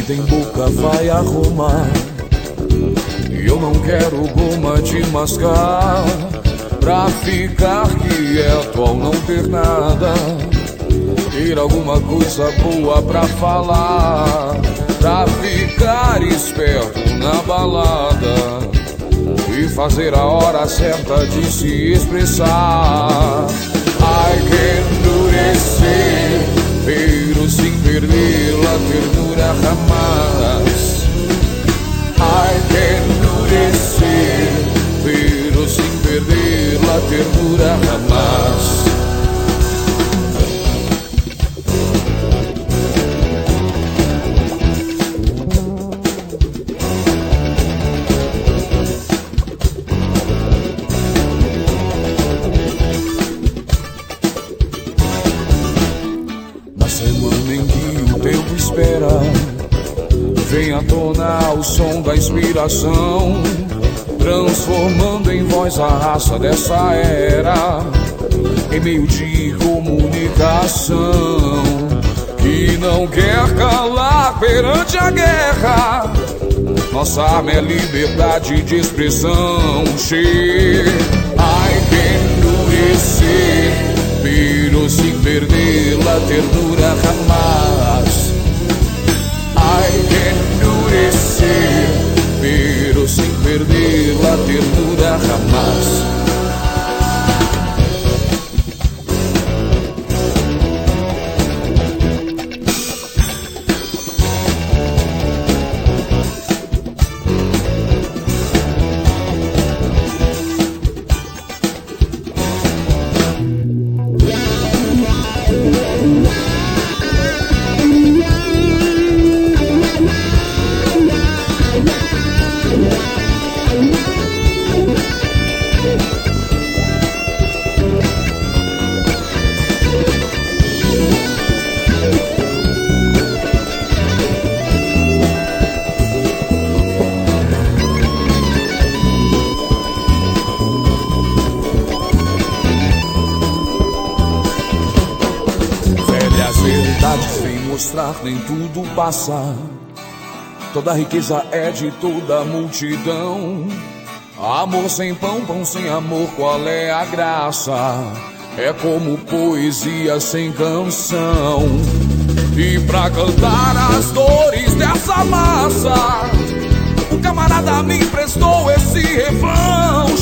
vida em boca vai arrumar. E eu não quero goma de mascar pra ficar quieto ao não ter nada. Ter alguma coisa boa pra falar, pra ficar esperto na balada e fazer a hora certa de se expressar. Ai, que endurecer, pero sin perder la ternura jamás. Ai, que endurecer, pero sin perder la ternura jamás. Semana em que o tempo espera, vem à tona o som da inspiração, transformando em voz a raça dessa era, em meio de comunicação que não quer calar perante a guerra. Nossa arma é liberdade de expressão. Ai, que endurecer, pero sin perder la ternura jamás. Hay que endurecer, pero sin perder la ternura jamás. Verdades vem mostrar, nem tudo passa. Toda riqueza é de toda a multidão. Amor sem pão, pão sem amor, qual é a graça? É como poesia sem canção. E pra cantar as dores dessa massa, o camarada me emprestou esse refrão.